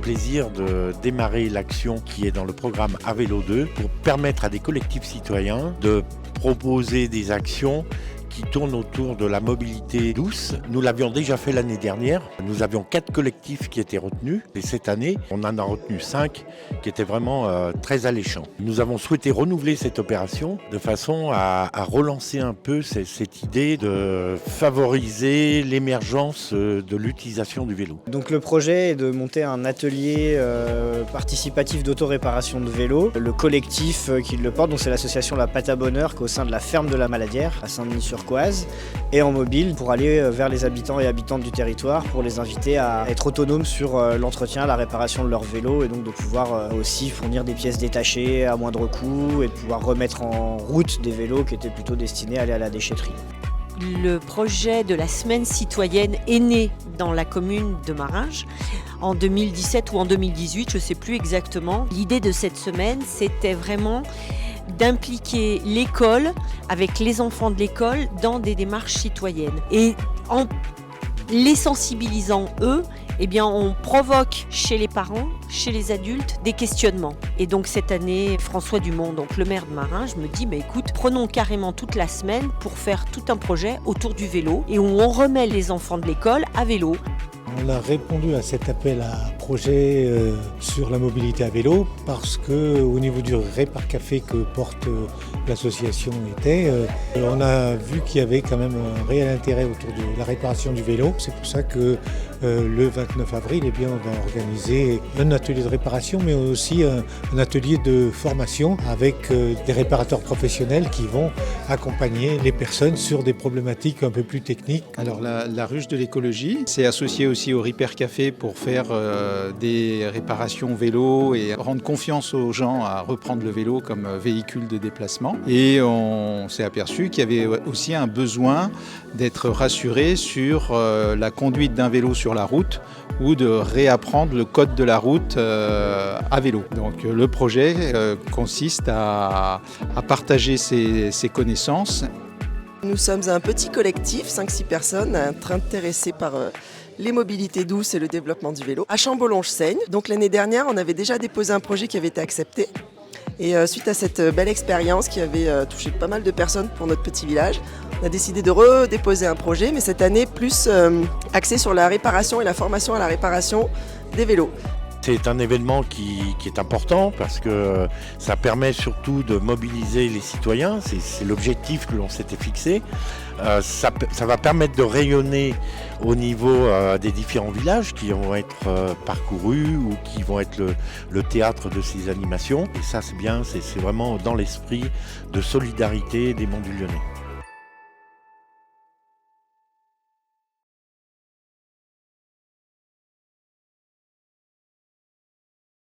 plaisir de démarrer l'action qui est dans le programme À Vélo 2 pour permettre à des collectifs citoyens de proposer des actions qui tournent autour de la mobilité douce. Nous l'avions déjà fait l'année dernière. Nous avions 4 collectifs qui étaient retenus. Et cette année, on en a retenu 5 qui étaient vraiment très alléchants. Nous avons souhaité renouveler cette opération de façon à relancer un peu cette idée de favoriser l'émergence de l'utilisation du vélo. Donc le projet est de monter un atelier participatif d'autoréparation de vélo. Le collectif qui le porte, donc c'est l'association La Pâte à Bonheur qui est au sein de la ferme de la Maladière à Saint-Denis-sur-Coise et en mobile pour aller vers les habitants et habitantes du territoire pour les inviter à être autonomes sur l'entretien, la réparation de leur vélo et donc de pouvoir aussi fournir des pièces détachées à moindre coût et de pouvoir remettre en route des vélos qui étaient plutôt destinés à aller à la déchetterie. Le projet de la semaine citoyenne est né dans la commune de Maringes en 2017 ou en 2018, je ne sais plus exactement. L'idée de cette semaine, c'était vraiment d'impliquer l'école avec les enfants de l'école dans des démarches citoyennes. Et en les sensibilisant eux, eh bien, on provoque chez les parents, chez les adultes, des questionnements. Et donc cette année, François Dumont, donc le maire de Maringes, me dit écoute, prenons carrément toute la semaine pour faire tout un projet autour du vélo et où on remet les enfants de l'école à vélo. On a répondu à cet appel à projet sur la mobilité à vélo parce qu'au niveau du Répar Café que porte l'association on a vu qu'il y avait quand même un réel intérêt autour de la réparation du vélo. C'est pour ça que le 29 avril, on va organiser un atelier de réparation mais aussi un atelier de formation avec des réparateurs professionnels qui vont accompagner les personnes sur des problématiques un peu plus techniques. Alors la ruche de l'écologie, c'est associé aussi au Répar Café pour faire des réparations vélo et rendre confiance aux gens à reprendre le vélo comme véhicule de déplacement. Et on s'est aperçu qu'il y avait aussi un besoin d'être rassuré sur la conduite d'un vélo sur la route ou de réapprendre le code de la route à vélo. Donc le projet consiste à partager ces connaissances. Nous sommes un petit collectif, 5-6 personnes, intéressées par les mobilités douces et le développement du vélo. À Chambollonge-Seigne, donc l'année dernière, on avait déjà déposé un projet qui avait été accepté. Et suite à cette belle expérience qui avait touché pas mal de personnes pour notre petit village, on a décidé de redéposer un projet, mais cette année plus axé sur la réparation et la formation à la réparation des vélos. C'est un événement qui est important parce que ça permet surtout de mobiliser les citoyens, c'est l'objectif que l'on s'était fixé. Ça va permettre de rayonner au niveau des différents villages qui vont être parcourus ou qui vont être le théâtre de ces animations. Et ça c'est bien, c'est vraiment dans l'esprit de solidarité des Monts du Lyonnais.